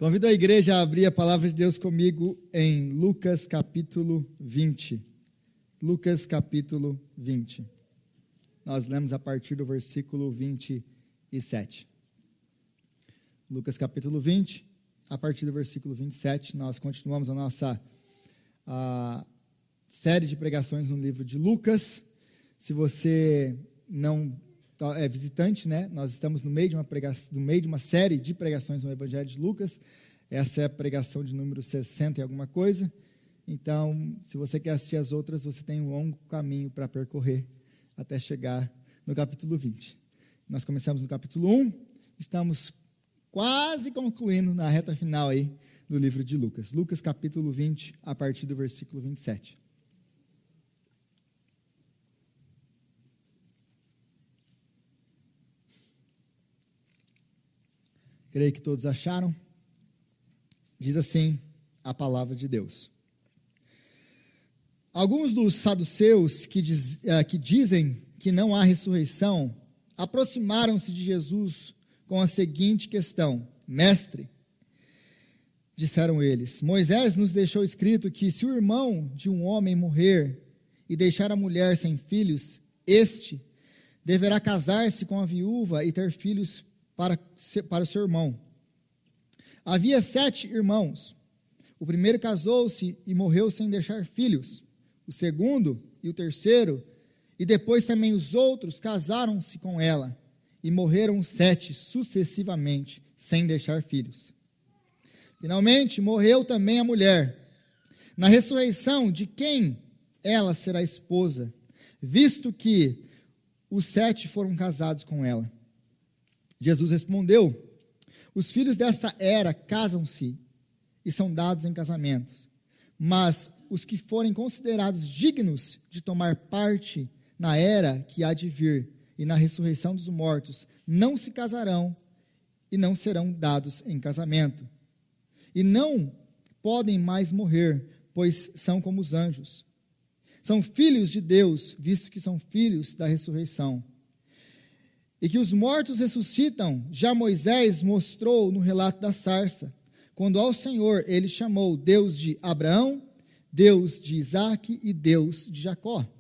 Convido a igreja a abrir a palavra de Deus comigo em Lucas capítulo 20. Lucas capítulo 20. Nós lemos a partir do versículo 27. Lucas capítulo 20, a partir do versículo 27, nós continuamos a nossa série de pregações no livro de Lucas. Se você não é visitante, né? Nós estamos no meio de uma série de pregações no Evangelho de Lucas. Essa é a pregação de número 60 e alguma coisa. Então, se você quer assistir as outras, você tem um longo caminho para percorrer até chegar no capítulo 20. Nós começamos no capítulo 1, estamos quase concluindo na reta final aí do livro de Lucas. Lucas capítulo 20, a partir do versículo 27. Creio que todos acharam. Diz assim a palavra de Deus. Alguns dos saduceus que dizem que não há ressurreição, aproximaram-se de Jesus com a seguinte questão: Mestre, disseram eles, Moisés nos deixou escrito que se o irmão de um homem morrer e deixar a mulher sem filhos, este deverá casar-se com a viúva e ter filhos para o seu irmão. Havia 7 irmãos. O primeiro casou-se e morreu sem deixar filhos. O segundo e o terceiro, e depois também os outros, casaram-se com ela, e morreram 7 sucessivamente, sem deixar filhos. Finalmente, morreu também a mulher. Na ressurreição, de quem ela será esposa, visto que os 7 foram casados com ela? Jesus respondeu: os filhos desta era casam-se e são dados em casamentos, mas os que forem considerados dignos de tomar parte na era que há de vir e na ressurreição dos mortos, não se casarão e não serão dados em casamento. E não podem mais morrer, pois são como os anjos. São filhos de Deus, visto que são filhos da ressurreição. E que os mortos ressuscitam, já Moisés mostrou no relato da sarça, quando ao Senhor ele chamou Deus de Abraão, Deus de Isaque e Deus de Jacó.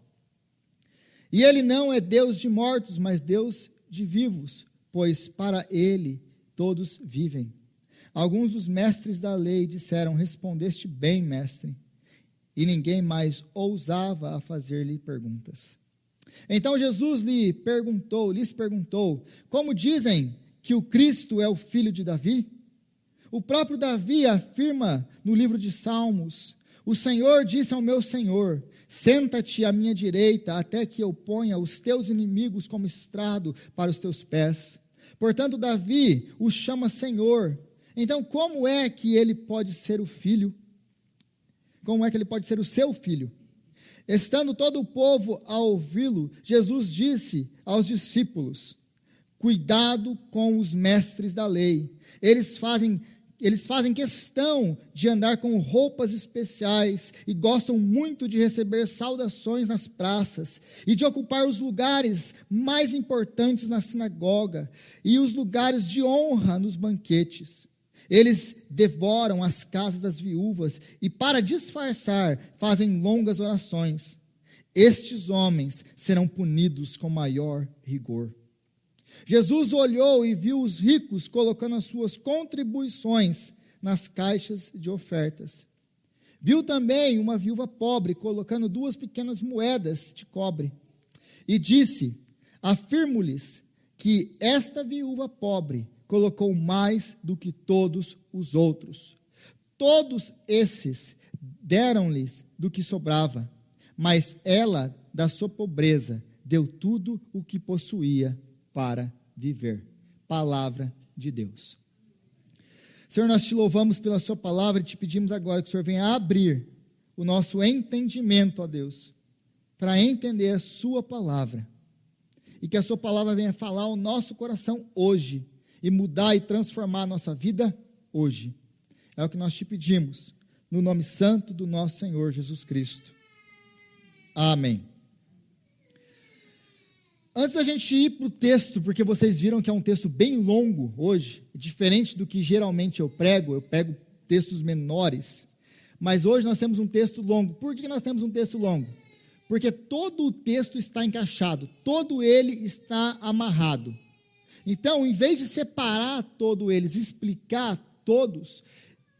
E ele não é Deus de mortos, mas Deus de vivos, pois para ele todos vivem. Alguns dos mestres da lei disseram: respondeste bem, mestre. E ninguém mais ousava a fazer-lhe perguntas. Então Jesus lhes perguntou, como dizem que o Cristo é o filho de Davi? O próprio Davi afirma no livro de Salmos: o Senhor disse ao meu Senhor, senta-te à minha direita, até que eu ponha os teus inimigos como estrado para os teus pés. Portanto, Davi o chama Senhor. Então, como é que ele pode ser o filho? Como é que ele pode ser o seu filho? Estando todo o povo a ouvi-lo, Jesus disse aos discípulos: cuidado com os mestres da lei. Eles fazem questão de andar com roupas especiais e gostam muito de receber saudações nas praças e de ocupar os lugares mais importantes na sinagoga e os lugares de honra nos banquetes. Eles devoram as casas das viúvas e, para disfarçar, fazem longas orações. Estes homens serão punidos com maior rigor. Jesus olhou e viu os ricos colocando as suas contribuições nas caixas de ofertas. Viu também uma viúva pobre colocando 2 pequenas moedas de cobre. E disse: afirmo-lhes que esta viúva pobre colocou mais do que todos os outros. Todos esses deram-lhes do que sobrava, mas ela, da sua pobreza, deu tudo o que possuía para viver. Palavra de Deus. Senhor, nós te louvamos pela sua palavra e te pedimos agora que o Senhor venha abrir o nosso entendimento, ó Deus, para entender a sua palavra, e que a sua palavra venha falar ao nosso coração hoje, e mudar e transformar a nossa vida hoje. É o que nós te pedimos, no nome santo do nosso Senhor Jesus Cristo. Amém. Antes da gente ir para o texto, porque vocês viram que é um texto bem longo hoje, diferente do que geralmente eu pego textos menores, mas hoje nós temos um texto longo. Por que nós temos um texto longo? Porque todo o texto está encaixado, todo ele está amarrado. Então, em vez de separar todo eles, explicar todos,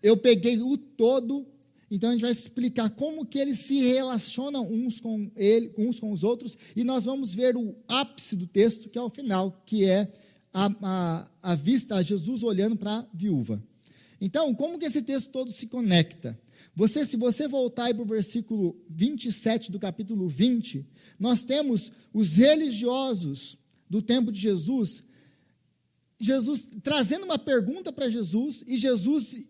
eu peguei o todo. Então, a gente vai explicar como que eles se relacionam uns com os outros, e nós vamos ver o ápice do texto, que é o final, que é a vista, a Jesus olhando para a viúva. Então, como que esse texto todo se conecta? Se você voltar aí para o versículo 27 do capítulo 20, nós temos os religiosos do tempo de Jesus trazendo uma pergunta para Jesus, e Jesus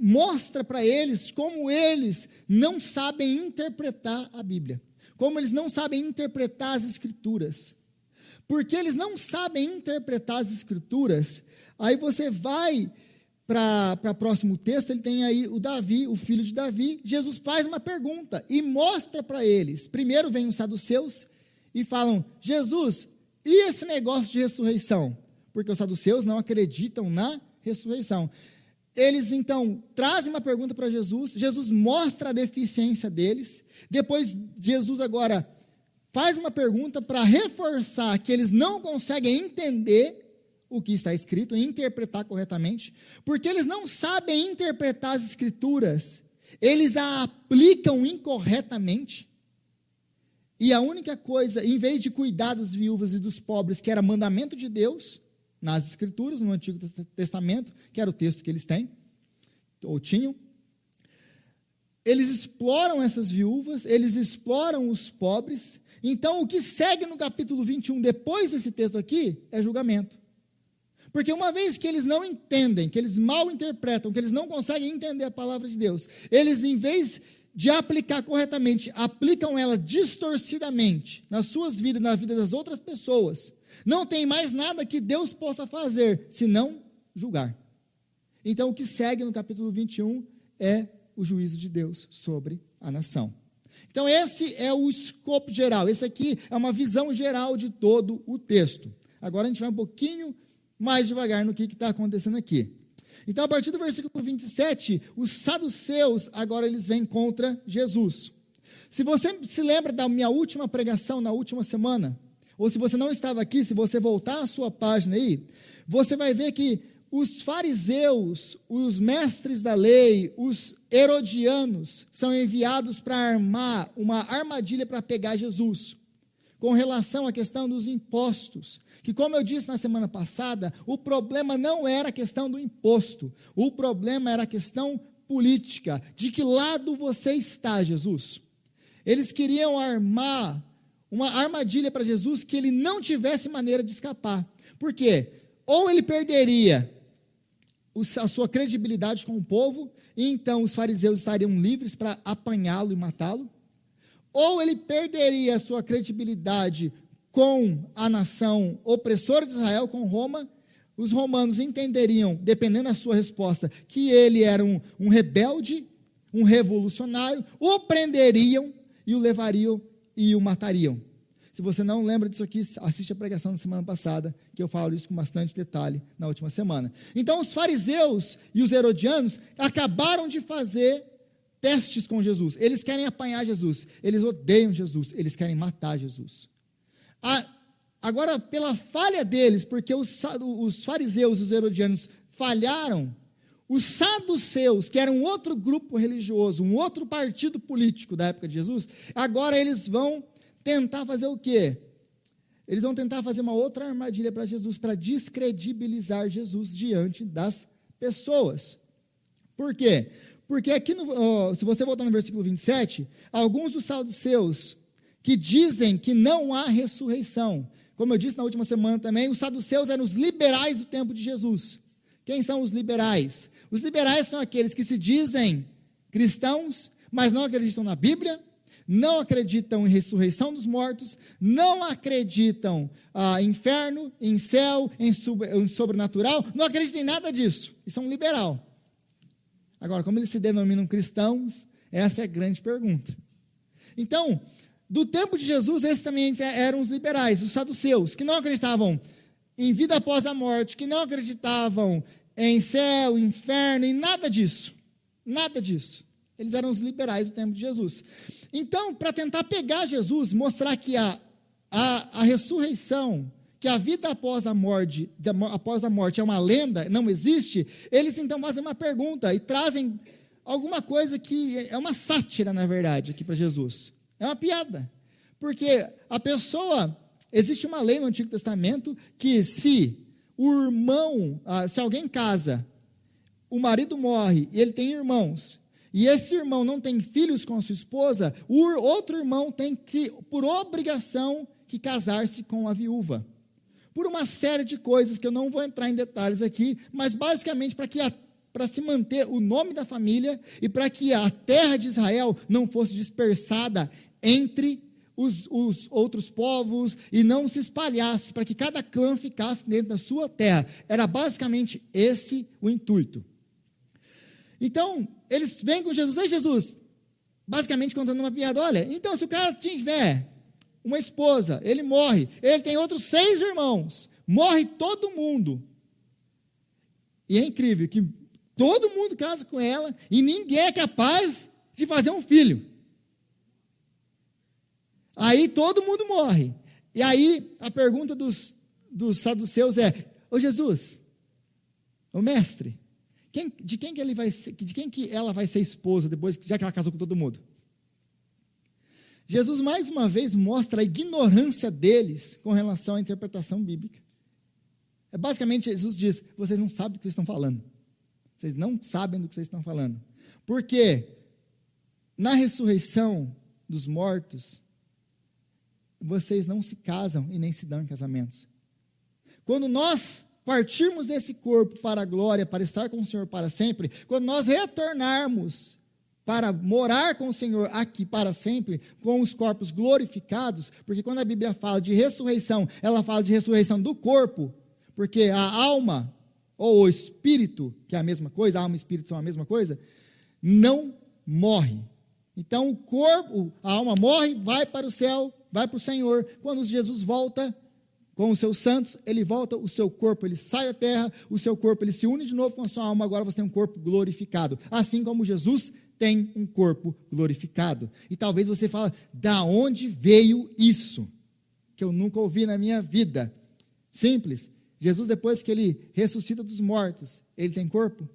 mostra para eles como eles não sabem interpretar a Bíblia, como eles não sabem interpretar as Escrituras. Porque eles não sabem interpretar as Escrituras, aí você vai para o próximo texto, ele tem aí o Davi, o filho de Davi. Jesus faz uma pergunta e mostra para eles. Primeiro vem os saduceus e falam: Jesus, e esse negócio de ressurreição? Porque os saduceus não acreditam na ressurreição. Eles, então, trazem uma pergunta para Jesus, Jesus mostra a deficiência deles, depois Jesus agora faz uma pergunta para reforçar que eles não conseguem entender o que está escrito e interpretar corretamente, porque eles não sabem interpretar as Escrituras, eles a aplicam incorretamente, e a única coisa, em vez de cuidar das viúvas e dos pobres, que era mandamento de Deus, nas Escrituras, no Antigo Testamento, que era o texto que eles têm, ou tinham, eles exploram essas viúvas, eles exploram os pobres. Então, o que segue no capítulo 21, depois desse texto aqui, é julgamento. Porque uma vez que eles não entendem, que eles mal interpretam, que eles não conseguem entender a palavra de Deus, eles, em vez de aplicar corretamente, aplicam ela distorcidamente nas suas vidas, na vida das outras pessoas. Não tem mais nada que Deus possa fazer, senão julgar. Então, o que segue no capítulo 21 é o juízo de Deus sobre a nação. Então, esse é o escopo geral. Esse aqui é uma visão geral de todo o texto. Agora, a gente vai um pouquinho mais devagar no que está acontecendo aqui. Então, a partir do versículo 27, os saduceus, agora eles vêm contra Jesus. Se você se lembra da minha última pregação, na última semana, ou se você não estava aqui, se você voltar à sua página aí, você vai ver que os fariseus, os mestres da lei, os herodianos, são enviados para armar uma armadilha para pegar Jesus, com relação à questão dos impostos, que, como eu disse na semana passada, o problema não era a questão do imposto, o problema era a questão política. De que lado você está, Jesus? Eles queriam armar uma armadilha para Jesus que ele não tivesse maneira de escapar. Por quê? Ou ele perderia a sua credibilidade com o povo, e então os fariseus estariam livres para apanhá-lo e matá-lo, ou ele perderia a sua credibilidade com a nação opressora de Israel, com Roma. Os romanos entenderiam, dependendo da sua resposta, que ele era um rebelde, um revolucionário, o prenderiam e o levariam e o matariam. Se você não lembra disso aqui, assiste a pregação da semana passada, que eu falo isso com bastante detalhe na última semana. Então, os fariseus e os herodianos acabaram de fazer testes com Jesus. Eles querem apanhar Jesus, eles odeiam Jesus, eles querem matar Jesus. Agora, pela falha deles, porque os fariseus e os herodianos falharam, os saduceus, que eram um outro grupo religioso, um outro partido político da época de Jesus, agora eles vão tentar fazer o quê? Eles vão tentar fazer uma outra armadilha para Jesus, para descredibilizar Jesus diante das pessoas. Por quê? Porque aqui, se você voltar no versículo 27, alguns dos saduceus que dizem que não há ressurreição, como eu disse na última semana também, os saduceus eram os liberais do tempo de Jesus. Quem são os liberais? Os liberais são aqueles que se dizem cristãos, mas não acreditam na Bíblia, não acreditam em ressurreição dos mortos, não acreditam em inferno, em céu, em sobrenatural, não acreditam em nada disso, e são liberal. Agora, como eles se denominam cristãos, essa é a grande pergunta. Então, do tempo de Jesus, esses também eram os liberais, os saduceus, que não acreditavam em vida após a morte, que não acreditavam em céu, inferno, em nada disso. Nada disso. Eles eram os liberais do tempo de Jesus. Então, para tentar pegar Jesus, mostrar que a ressurreição, que a vida após a morte é uma lenda, não existe, eles então fazem uma pergunta e trazem alguma coisa que é uma sátira, na verdade, aqui para Jesus. É uma piada. Porque existe uma lei no Antigo Testamento que se o irmão, se alguém casa, o marido morre e ele tem irmãos, e esse irmão não tem filhos com a sua esposa, o outro irmão tem que, por obrigação, que casar-se com a viúva. Por uma série de coisas que eu não vou entrar em detalhes aqui, mas basicamente para se manter o nome da família e para que a terra de Israel não fosse dispersada entre os outros povos e não se espalhasse, para que cada clã ficasse dentro da sua terra. Era basicamente esse o intuito. Então, eles vêm com Jesus, ei Jesus, basicamente contando uma piada, olha, então se o cara tiver uma esposa, ele morre, ele tem outros 6 irmãos, morre todo mundo, e é incrível que todo mundo casa com ela, e ninguém é capaz de fazer um filho, aí todo mundo morre, e aí a pergunta dos saduceus é, ô Jesus, ô mestre, de quem que ela vai ser esposa depois, já que ela casou com todo mundo? Jesus mais uma vez mostra a ignorância deles com relação à interpretação bíblica. Basicamente, Jesus diz, vocês não sabem do que vocês estão falando. Vocês não sabem do que vocês estão falando. Porque na ressurreição dos mortos, vocês não se casam e nem se dão em casamentos. Quando nós partirmos desse corpo para a glória, para estar com o Senhor para sempre, quando nós retornarmos para morar com o Senhor aqui para sempre, com os corpos glorificados, porque quando a Bíblia fala de ressurreição, ela fala de ressurreição do corpo, porque a alma, ou o espírito, que é a mesma coisa, a alma e o espírito são a mesma coisa, não morre. Então o corpo, a alma morre, vai para o céu, vai para o Senhor. Quando Jesus volta com os seus santos, ele volta, o seu corpo, ele sai da terra, o seu corpo, ele se une de novo com a sua alma, agora você tem um corpo glorificado, assim como Jesus tem um corpo glorificado. E talvez você fale, da onde veio isso? Que eu nunca ouvi na minha vida. Simples, Jesus depois que ele ressuscita dos mortos, ele tem corpo?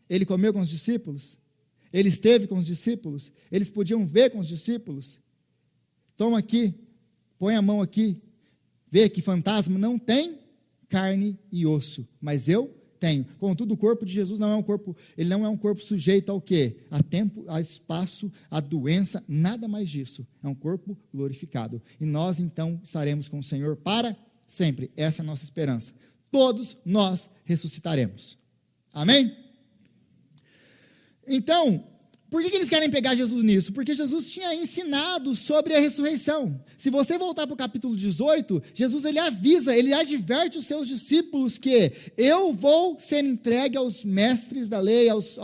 Ele comeu com os discípulos? Ele esteve com os discípulos? Eles podiam ver com os discípulos? Toma aqui, põe a mão aqui, vê que fantasma não tem carne e osso, mas eu tenho. Contudo, o corpo de Jesus não é um corpo, ele não é um corpo sujeito ao quê? A tempo, a espaço, a doença, nada mais disso. É um corpo glorificado. E nós, então, estaremos com o Senhor para sempre. Essa é a nossa esperança. Todos nós ressuscitaremos. Amém? Então, por que eles querem pegar Jesus nisso? Porque Jesus tinha ensinado sobre a ressurreição. Se você voltar para o capítulo 18, Jesus ele avisa, ele adverte os seus discípulos que eu vou ser entregue aos mestres da lei, aos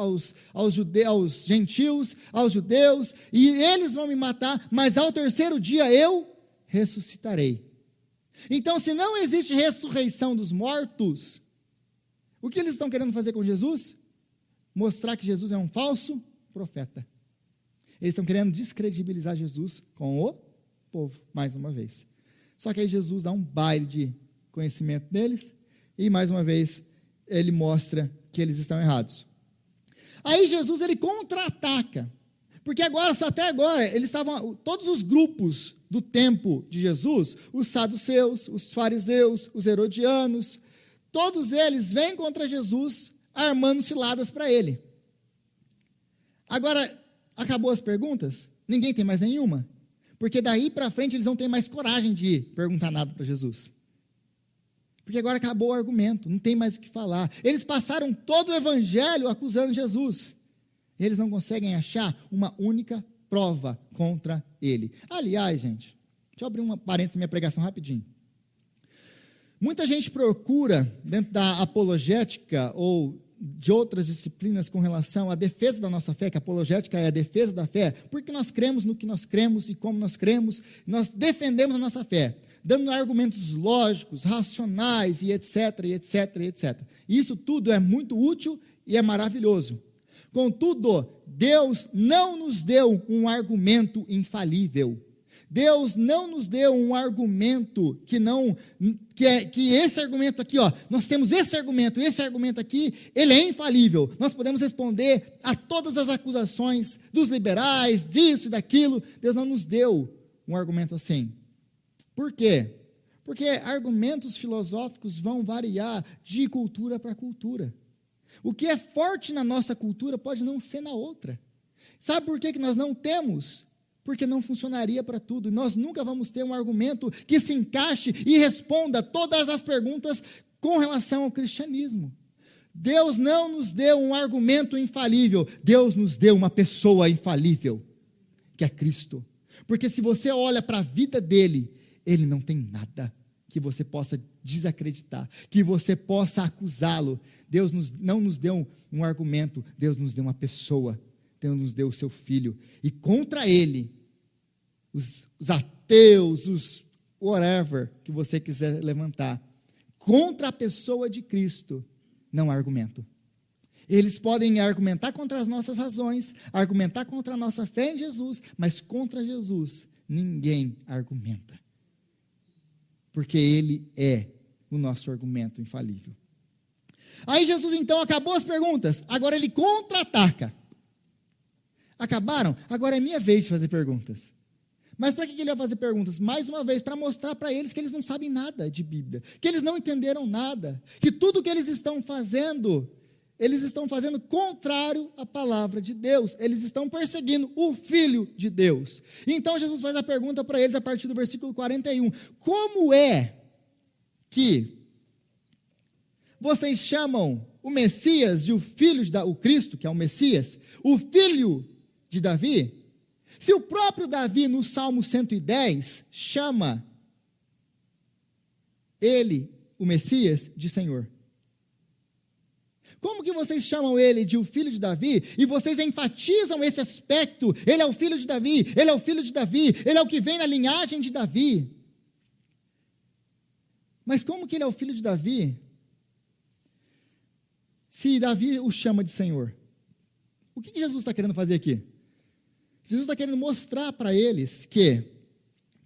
gentios, aos judeus, e eles vão me matar, mas ao terceiro dia eu ressuscitarei. Então, se não existe ressurreição dos mortos, o que eles estão querendo fazer com Jesus? Mostrar que Jesus é um falso profeta. Eles estão querendo descredibilizar Jesus com o povo, mais uma vez. Só que aí Jesus dá um baile de conhecimento deles, e mais uma vez, ele mostra que eles estão errados. Aí Jesus, ele contra-ataca, porque até agora, eles estavam, todos os grupos do tempo de Jesus, os saduceus, os fariseus, os herodianos, todos eles vêm contra Jesus, armando ciladas para ele. Agora, acabou as perguntas? Ninguém tem mais nenhuma? Porque daí para frente eles não têm mais coragem de perguntar nada para Jesus. Porque agora acabou o argumento, não tem mais o que falar. Eles passaram todo o evangelho acusando Jesus. Eles não conseguem achar uma única prova contra ele. Aliás, gente, deixa eu abrir uma parênteses na minha pregação rapidinho. Muita gente procura, dentro da apologética ou de outras disciplinas com relação à defesa da nossa fé, que a apologética é a defesa da fé, porque nós cremos no que nós cremos e como nós cremos, nós defendemos a nossa fé, dando argumentos lógicos, racionais, e etc, e etc, e etc. Isso tudo é muito útil e é maravilhoso. Contudo, Deus não nos deu um argumento infalível. Deus não nos deu um argumento que esse argumento aqui, nós temos esse argumento aqui, ele é infalível. Nós podemos responder a todas as acusações dos liberais, disso e daquilo. Deus não nos deu um argumento assim. Por quê? Porque argumentos filosóficos vão variar de cultura para cultura. O que é forte na nossa cultura pode não ser na outra. Sabe por que nós não temos? Porque não funcionaria para tudo. Nós nunca vamos ter um argumento que se encaixe e responda todas as perguntas com relação ao cristianismo. Deus não nos deu um argumento infalível. Deus nos deu uma pessoa infalível, que é Cristo. Porque se você olha para a vida dele, ele não tem nada que você possa desacreditar, que você possa acusá-lo. Deus não nos deu um argumento, Deus nos deu uma pessoa. Deus nos deu o seu Filho, e contra ele, os ateus, os whatever que você quiser levantar, contra a pessoa de Cristo, não há argumento. Eles podem argumentar contra as nossas razões, argumentar contra a nossa fé em Jesus, mas contra Jesus, ninguém argumenta. Porque ele é o nosso argumento infalível. Aí Jesus então acabou as perguntas, agora ele contra-ataca. Acabaram? Agora é minha vez de fazer perguntas. Mas para que ele vai fazer perguntas? Mais uma vez, para mostrar para eles que eles não sabem nada de Bíblia, que eles não entenderam nada, que tudo que eles estão fazendo contrário à palavra de Deus, eles estão perseguindo o Filho de Deus. Então Jesus faz a pergunta para eles a partir do versículo 41, como é que vocês chamam o Messias de o Filho de o Cristo, que é o Messias, o Filho de Davi? Se o próprio Davi, no Salmo 110, chama ele, o Messias, de Senhor. Como que vocês chamam ele de o Filho de Davi, e vocês enfatizam esse aspecto, ele é o Filho de Davi, ele é o Filho de Davi, ele é o que vem na linhagem de Davi. Mas como que ele é o Filho de Davi, se Davi o chama de Senhor? O que Jesus está querendo fazer aqui? Jesus está querendo mostrar para eles que,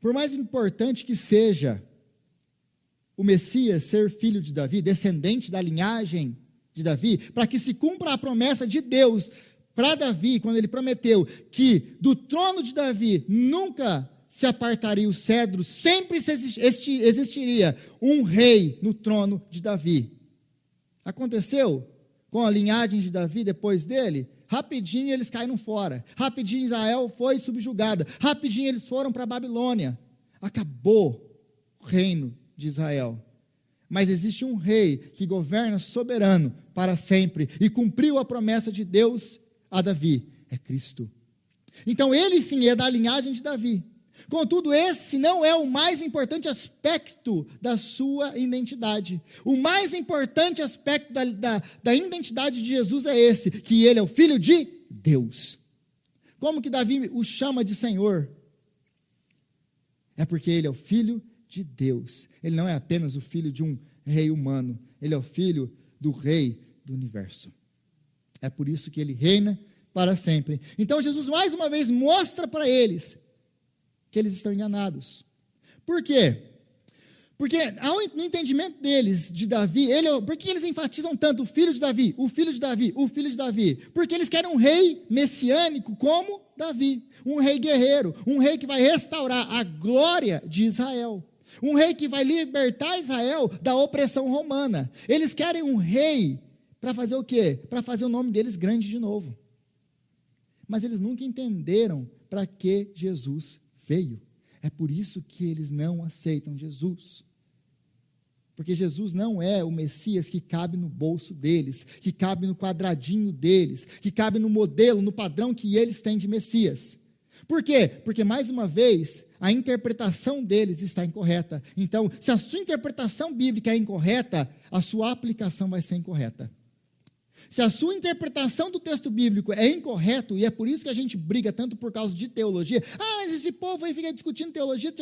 por mais importante que seja o Messias ser filho de Davi, descendente da linhagem de Davi, para que se cumpra a promessa de Deus para Davi, quando ele prometeu que do trono de Davi nunca se apartaria o cedro, sempre existiria um rei no trono de Davi. Aconteceu com a linhagem de Davi depois dele? Rapidinho eles caíram fora, rapidinho Israel foi subjugada, rapidinho eles foram para a Babilônia, acabou o reino de Israel. Mas existe um rei que governa soberano para sempre e cumpriu a promessa de Deus a Davi, é Cristo. Então ele sim é da linhagem de Davi. Contudo, esse não é o mais importante aspecto da sua identidade. O mais importante aspecto da identidade de Jesus é esse, que ele é o Filho de Deus. Como que Davi o chama de Senhor? É porque ele é o Filho de Deus. Ele não é apenas o filho de um rei humano, ele é o filho do rei do universo. É por isso que ele reina para sempre. Então Jesus mais uma vez mostra para eles que eles estão enganados. Por quê? Porque no entendimento deles, de Davi, por que eles enfatizam tanto o filho de Davi, o filho de Davi, o filho de Davi? Porque eles querem um rei messiânico como Davi, um rei guerreiro, um rei que vai restaurar a glória de Israel, um rei que vai libertar Israel da opressão romana. Eles querem um rei para fazer o quê? Para fazer o nome deles grande de novo. Mas eles nunca entenderam para que Jesus veio. É por isso que eles não aceitam Jesus. Porque Jesus não é o Messias que cabe no bolso deles, que cabe no quadradinho deles, que cabe no modelo, no padrão que eles têm de Messias. Por quê? Porque, mais uma vez, a interpretação deles está incorreta. Então, se a sua interpretação bíblica é incorreta, a sua aplicação vai ser incorreta. Se a sua interpretação do texto bíblico é incorreto, e é por isso que a gente briga tanto por causa de teologia, mas esse povo aí fica discutindo teologia,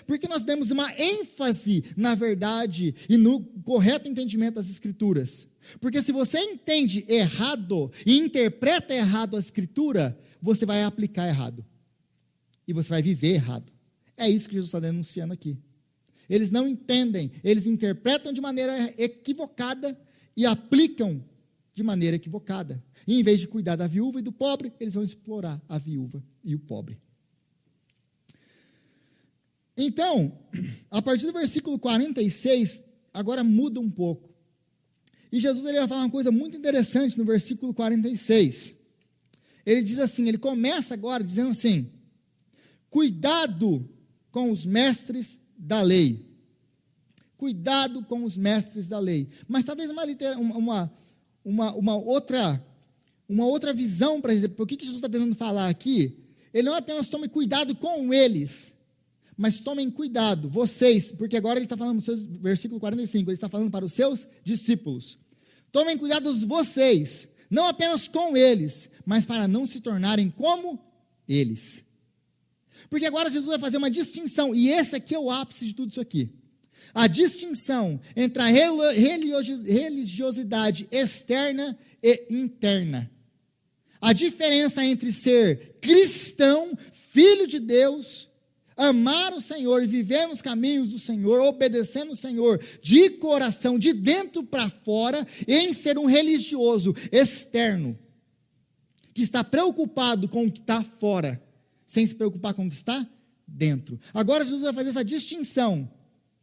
porque nós demos uma ênfase na verdade e no correto entendimento das Escrituras. Porque se você entende errado e interpreta errado a Escritura, você vai aplicar errado. E você vai viver errado. É isso que Jesus está denunciando aqui. Eles não entendem, eles interpretam de maneira equivocada e aplicam de maneira equivocada. E em vez de cuidar da viúva e do pobre, eles vão explorar a viúva e o pobre. Então, a partir do versículo 46, agora muda um pouco. E Jesus ele vai falar uma coisa muito interessante no versículo 46. Ele diz assim, ele começa agora dizendo assim, cuidado com os mestres da lei. Cuidado com os mestres da lei. Mas talvez uma outra visão para dizer, por que Jesus está tentando falar aqui? Ele não apenas tome cuidado com eles, mas tomem cuidado, vocês, porque agora ele está falando, versículo 45, ele está falando para os seus discípulos. Tomem cuidado vocês, não apenas com eles, mas para não se tornarem como eles. Porque agora Jesus vai fazer uma distinção, e esse aqui é o ápice de tudo isso aqui. A distinção entre a religiosidade externa e interna. A diferença entre ser cristão, filho de Deus, amar o Senhor e viver nos caminhos do Senhor, obedecendo o Senhor de coração, de dentro para fora, e em ser um religioso externo, que está preocupado com o que está fora, sem se preocupar com o que está dentro. Agora Jesus vai fazer essa distinção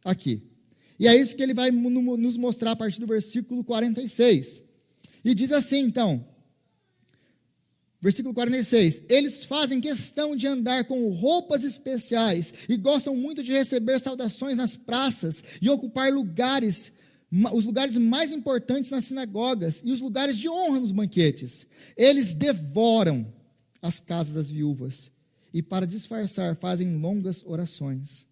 aqui. E é isso que ele vai nos mostrar a partir do versículo 46. E diz assim, então, versículo 46, eles fazem questão de andar com roupas especiais e gostam muito de receber saudações nas praças e ocupar os lugares mais importantes nas sinagogas e os lugares de honra nos banquetes. Eles devoram as casas das viúvas e, para disfarçar, fazem longas orações.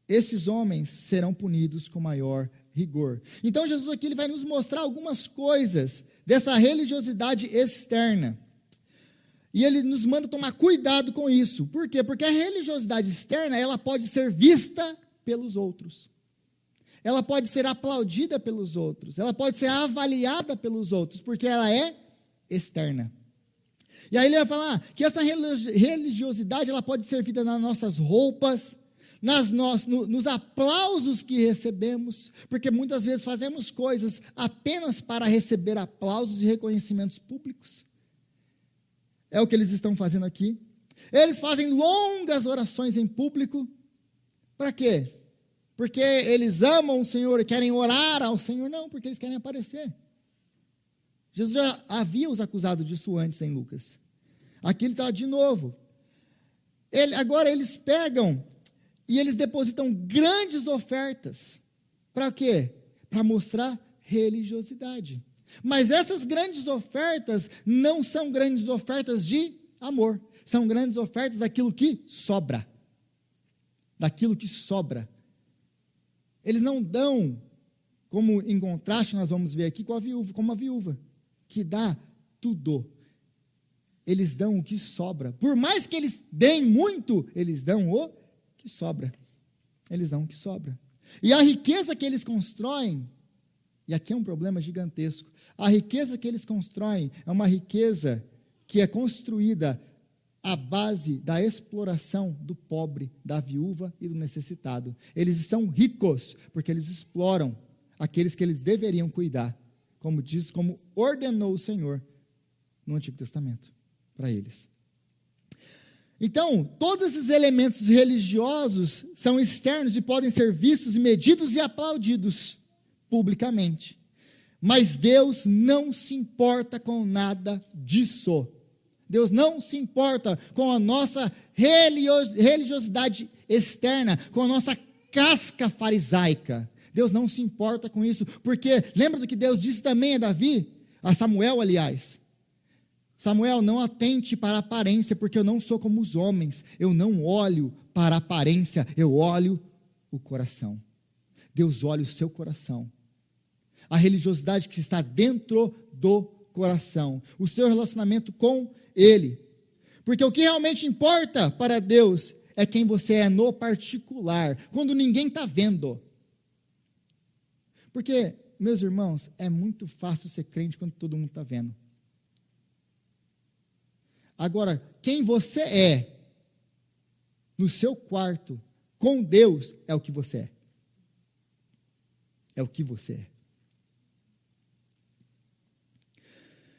Esses homens serão punidos com maior rigor. Então Jesus aqui ele vai nos mostrar algumas coisas dessa religiosidade externa. E ele nos manda tomar cuidado com isso. Por quê? Porque a religiosidade externa, ela pode ser vista pelos outros. Ela pode ser aplaudida pelos outros. Ela pode ser avaliada pelos outros, porque ela é externa. E aí ele vai falar que essa religiosidade, ela pode ser vista nas nossas roupas, nos aplausos que recebemos, porque muitas vezes fazemos coisas apenas para receber aplausos e reconhecimentos públicos. É o que eles estão fazendo aqui. Eles fazem longas orações em público. Para quê? Porque eles amam o Senhor e querem orar ao Senhor? Não, porque eles querem aparecer. Jesus já havia os acusado disso antes em Lucas. Aqui ele está de novo. Agora eles pegam e eles depositam grandes ofertas. Para quê? Para mostrar religiosidade. Mas essas grandes ofertas não são grandes ofertas de amor. São grandes ofertas daquilo que sobra. Daquilo que sobra. Eles não dão, como em contraste nós vamos ver aqui, como a viúva, que dá tudo. Eles dão o que sobra. Por mais que eles deem muito, eles dão o que sobra. Eles dão o que sobra. E a riqueza que eles constroem, e aqui é um problema gigantesco, a riqueza que eles constroem é uma riqueza que é construída à base da exploração do pobre, da viúva e do necessitado. Eles são ricos porque eles exploram aqueles que eles deveriam cuidar, como ordenou o Senhor no Antigo Testamento para eles. Então, todos esses elementos religiosos são externos e podem ser vistos e medidos e aplaudidos publicamente. Mas Deus não se importa com nada disso. Deus não se importa com a nossa religiosidade externa, com a nossa casca farisaica. Deus não se importa com isso, porque lembra do que Deus disse também a Davi, a Samuel, aliás. Samuel, não atente para a aparência, porque eu não sou como os homens. Eu não olho para a aparência, eu olho o coração. Deus olha o seu coração. a religiosidade que está dentro do coração, o seu relacionamento com Ele. Porque o que realmente importa para Deus é quem você é no particular, quando ninguém está vendo. Porque, meus irmãos, é muito fácil ser crente quando todo mundo está vendo. Agora, quem você é no seu quarto com Deus é o que você é. É o que você é.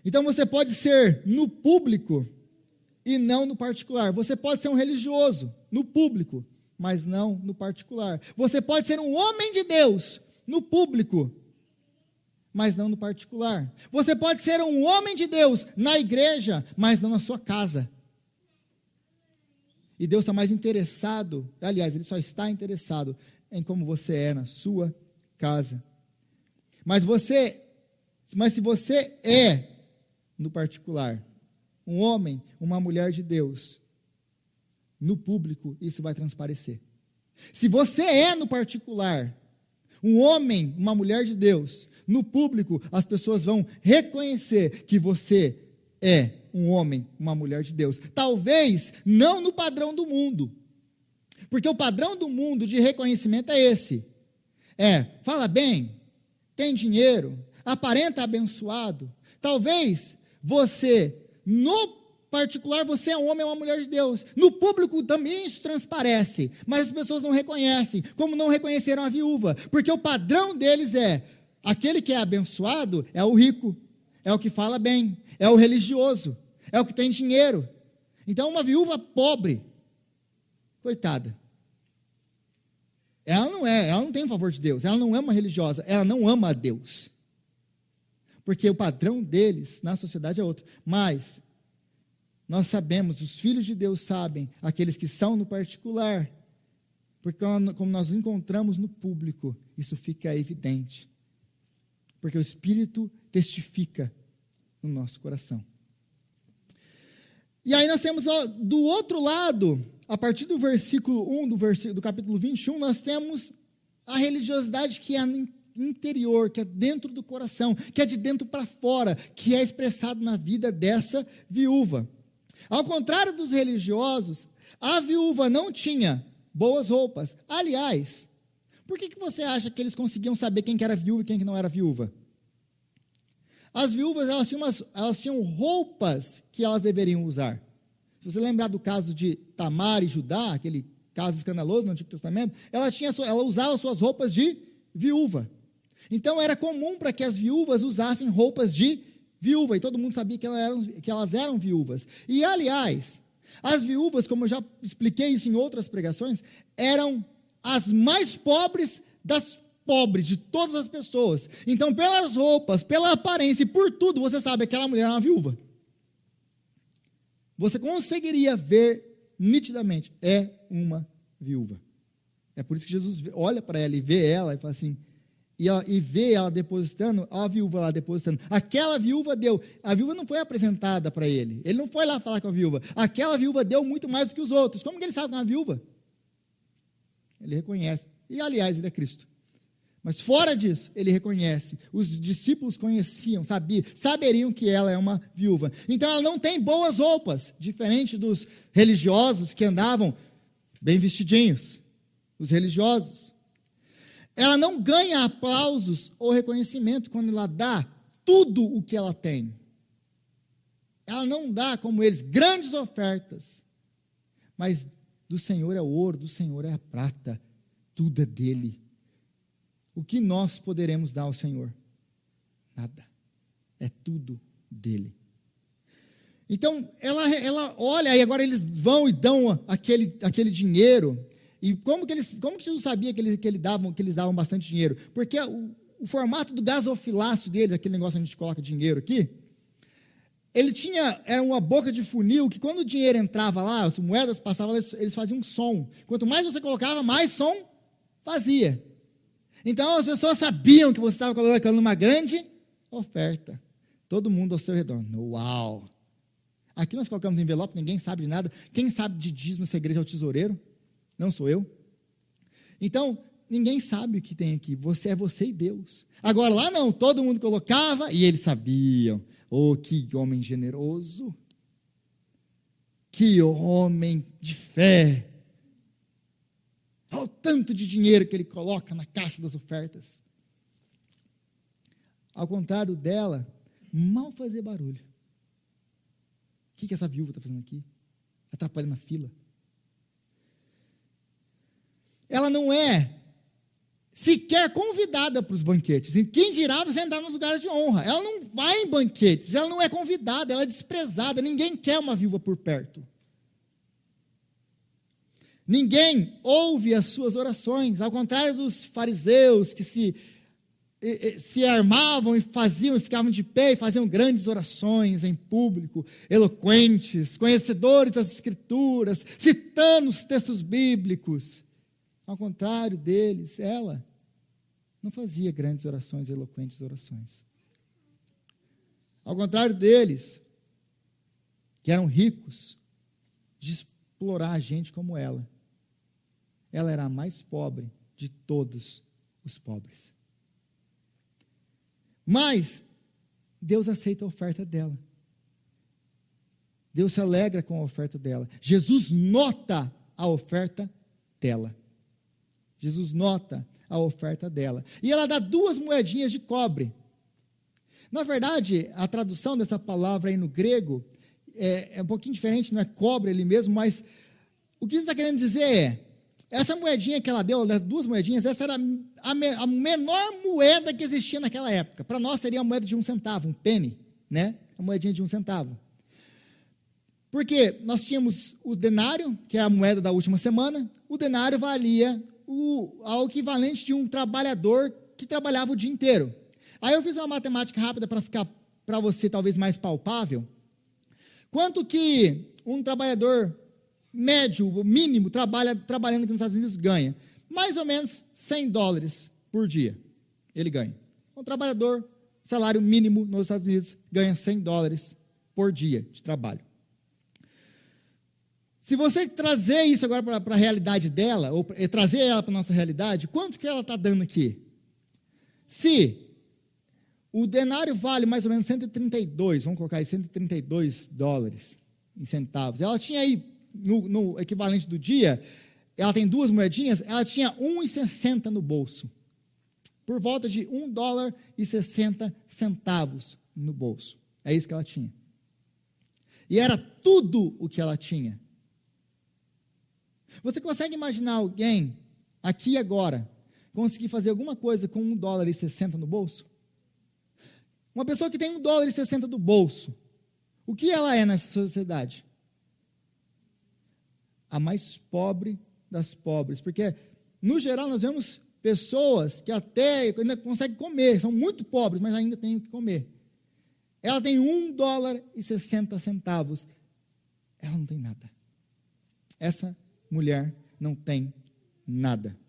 Então você pode ser no público e não no particular. Você pode ser um religioso no público, mas não no particular. Você pode ser um homem de Deus no público, mas não no particular. Você pode ser um homem de Deus na igreja, mas não na sua casa. E Deus está mais interessado, aliás, Ele só está interessado em como você é na sua casa. Mas se você é no particular, um homem, uma mulher de Deus, no público, isso vai transparecer. Se você é no particular, um homem, uma mulher de Deus, no público, as pessoas vão reconhecer que você é um homem, uma mulher de Deus. Talvez não no padrão do mundo, porque o padrão do mundo de reconhecimento é esse. Fala bem, tem dinheiro, aparenta abençoado. Talvez você, no particular, você é um homem ou uma mulher de Deus. No público também isso transparece, mas as pessoas não reconhecem, como não reconheceram a viúva, porque o padrão deles aquele que é abençoado é o rico, é o que fala bem, é o religioso, é o que tem dinheiro. Então uma viúva pobre, coitada, ela não tem o favor de Deus, ela não é uma religiosa, ela não ama a Deus, porque o padrão deles na sociedade é outro. Mas nós sabemos, os filhos de Deus sabem, aqueles que são no particular, porque como nós encontramos no público, isso fica evidente, porque o Espírito testifica no nosso coração. E aí nós temos do outro lado, a partir do versículo 1 do capítulo 21, nós temos a religiosidade que é interior, que é dentro do coração, que é de dentro para fora, que é expressado na vida dessa viúva. Ao contrário dos religiosos, a viúva não tinha boas roupas. Aliás, por que você acha que eles conseguiam saber quem que era viúva e quem que não era viúva? As viúvas, elas tinham roupas que elas deveriam usar. Se você lembrar do caso de Tamar e Judá, aquele caso escandaloso no Antigo Testamento, ela usava suas roupas de viúva. Então era comum para que as viúvas usassem roupas de viúva, e todo mundo sabia que elas eram viúvas. E aliás, as viúvas, como eu já expliquei isso em outras pregações, eram as mais pobres das pobres, de todas as pessoas. Então, pelas roupas, pela aparência e por tudo, você sabe que aquela mulher é uma viúva. Você conseguiria ver nitidamente, é uma viúva. É por isso que Jesus olha para ela e vê ela e fala assim, e vê ela depositando, a viúva lá depositando. Aquela viúva deu, a viúva não foi apresentada para ele não foi lá falar com a viúva, aquela viúva deu muito mais do que os outros. Como que ele sabe que é uma viúva? Ele reconhece, e aliás, ele é Cristo. Mas fora disso, ele reconhece, os discípulos conheciam, saberiam que ela é uma viúva. Então ela não tem boas roupas, diferente dos religiosos que andavam bem vestidinhos, os religiosos. Ela não ganha aplausos ou reconhecimento quando ela dá tudo o que ela tem. Ela não dá, como eles, grandes ofertas. Mas do Senhor é o ouro, do Senhor é a prata. Tudo é dele. O que nós poderemos dar ao Senhor? Nada. É tudo dele. Então, ela olha, e agora eles vão e dão aquele dinheiro. E como que Jesus sabia que eles davam bastante dinheiro? Porque o formato do gasofilácio deles, aquele negócio que a gente coloca dinheiro aqui, era uma boca de funil que quando o dinheiro entrava lá, as moedas passavam, eles faziam um som. Quanto mais você colocava, mais som fazia. Então as pessoas sabiam que você estava colocando uma grande oferta. Todo mundo ao seu redor. Uau! Aqui nós colocamos envelope, ninguém sabe de nada. Quem sabe de dízimo, essa igreja é o tesoureiro. Não sou eu. Então, ninguém sabe o que tem aqui, é você e Deus. Agora lá não, todo mundo colocava e eles sabiam. Oh, que homem generoso, que homem de fé. Olha o tanto de dinheiro que ele coloca na caixa das ofertas. Ao contrário dela, mal fazia barulho. O que essa viúva está fazendo aqui? Atrapalhando a fila. Ela não é sequer convidada para os banquetes. E quem dirá você andar nos lugares de honra? Ela não vai em banquetes, ela não é convidada, ela é desprezada. Ninguém quer uma viúva por perto. Ninguém ouve as suas orações, ao contrário dos fariseus que se armavam e ficavam de pé e faziam grandes orações em público, eloquentes, conhecedores das Escrituras, citando os textos bíblicos. Ao contrário deles, ela não fazia grandes orações, eloquentes orações. Ao contrário deles, que eram ricos de explorar a gente como ela era a mais pobre de todos os pobres. Mas Deus aceita a oferta dela. Deus se alegra com a oferta dela. Jesus nota a oferta dela. Jesus nota a oferta dela. E ela dá 2 moedinhas de cobre. Na verdade, a tradução dessa palavra aí no grego é um pouquinho diferente, não é cobre ali mesmo, mas o que ele está querendo dizer é, essa moedinha que ela deu, das 2 moedinhas, essa era a menor moeda que existia naquela época. Para nós seria uma moeda de 1 centavo, um penny, né? Uma moedinha de 1 centavo. Porque nós tínhamos o denário, que é a moeda da última semana. O denário valia ao equivalente de um trabalhador que trabalhava o dia inteiro. Aí eu fiz uma matemática rápida para ficar para você talvez mais palpável. Quanto que um trabalhador médio, mínimo, trabalhando aqui nos Estados Unidos ganha? Mais ou menos $100 por dia ele ganha. Um trabalhador, salário mínimo nos Estados Unidos, ganha $100 por dia de trabalho. Se você trazer isso agora para a realidade dela, ou trazer ela para a nossa realidade, quanto que ela está dando aqui? Se o denário vale mais ou menos 132, vamos colocar aí $132 em centavos, ela tinha aí, no equivalente do dia, ela tem 2 moedinhas, ela tinha 1,60 no bolso, por volta de $1,60 no bolso, é isso que ela tinha, e era tudo o que ela tinha. Você consegue imaginar alguém, aqui e agora, conseguir fazer alguma coisa com $1,60 no bolso? Uma pessoa que tem $1,60 no bolso, o que ela é nessa sociedade? A mais pobre das pobres, porque, no geral, nós vemos pessoas que até ainda conseguem comer, são muito pobres, mas ainda têm o que comer. Ela tem $1,60, ela não tem nada. Essa mulher não tem nada.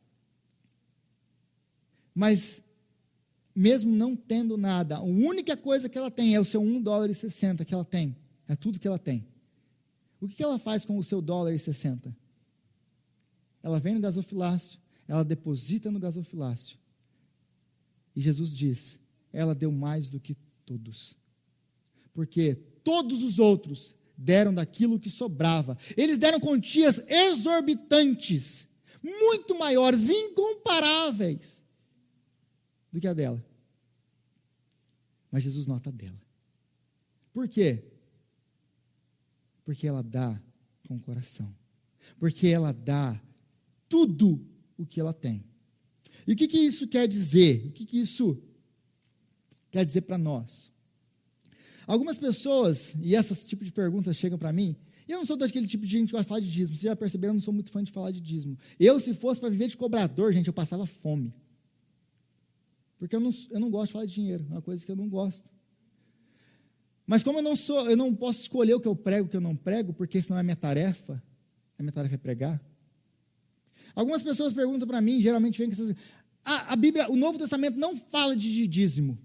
Mas, mesmo não tendo nada, a única coisa que ela tem é o seu $1,60 que ela tem, é tudo que ela tem. O que ela faz com o seu $1,60? Ela vem no gasofilácio, ela deposita no gasofilácio. E Jesus diz, ela deu mais do que todos. Porque todos os outros deram daquilo que sobrava. Eles deram quantias exorbitantes, muito maiores, incomparáveis do que a dela. Mas Jesus nota a dela. Por quê? Porque ela dá com o coração. Porque ela dá tudo o que ela tem. E o que isso quer dizer? O que isso quer dizer para nós? Algumas pessoas, e esse tipo de perguntas chegam para mim, e eu não sou daquele tipo de gente que gosta de falar de dízimo. Vocês já perceberam, eu não sou muito fã de falar de dízimo. Eu, se fosse para viver de cobrador, gente, eu passava fome. Porque eu não gosto de falar de dinheiro, é uma coisa que eu não gosto. Mas como eu não posso escolher o que eu prego e o que eu não prego, porque senão é minha tarefa é pregar. Algumas pessoas perguntam para mim, geralmente vem com essas... A Bíblia, o Novo Testamento não fala de dízimo.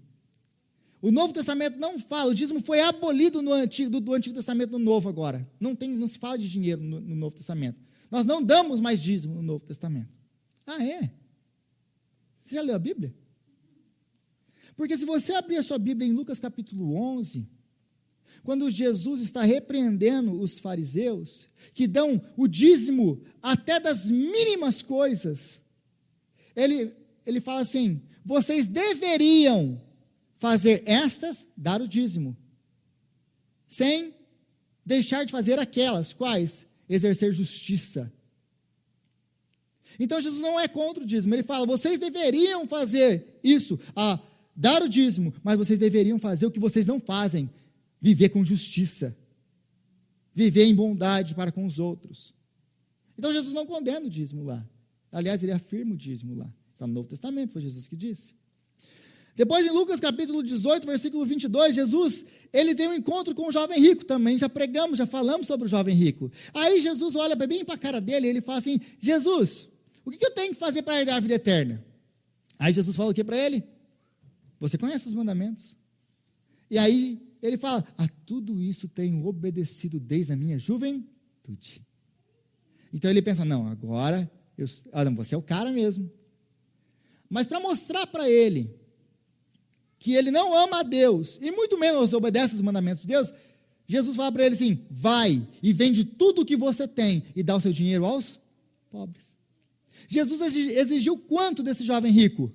O Novo Testamento não fala, o dízimo foi abolido do Antigo Testamento no Novo agora. Não se fala de dinheiro no Novo Testamento. Nós não damos mais dízimo no Novo Testamento. Ah, é? Você já leu a Bíblia? Porque se você abrir a sua Bíblia em Lucas capítulo 11, quando Jesus está repreendendo os fariseus, que dão o dízimo até das mínimas coisas, ele fala assim, vocês deveriam fazer estas, dar o dízimo, sem deixar de fazer aquelas, quais? Exercer justiça. Então Jesus não é contra o dízimo, ele fala, vocês deveriam fazer isso, dar o dízimo, mas vocês deveriam fazer o que vocês não fazem, viver com justiça, viver em bondade para com os outros. Então Jesus não condena o dízimo lá, aliás ele afirma o dízimo lá, está no Novo Testamento, foi Jesus que disse. Depois em Lucas capítulo 18, versículo 22, Jesus, ele tem um encontro com o jovem rico também, já pregamos, já falamos sobre o jovem rico. Aí Jesus olha bem para a cara dele e ele fala assim, Jesus, o que eu tenho que fazer para herdar a vida eterna? Aí Jesus fala o que para ele? Você conhece os mandamentos? E aí ele fala, a tudo isso tenho obedecido desde a minha juventude. Então ele pensa, não, agora, não, você é o cara mesmo. Mas para mostrar para ele, que ele não ama a Deus, e muito menos obedece os mandamentos de Deus, Jesus fala para ele assim, vai e vende tudo o que você tem, e dá o seu dinheiro aos pobres. Jesus exigiu quanto desse jovem rico?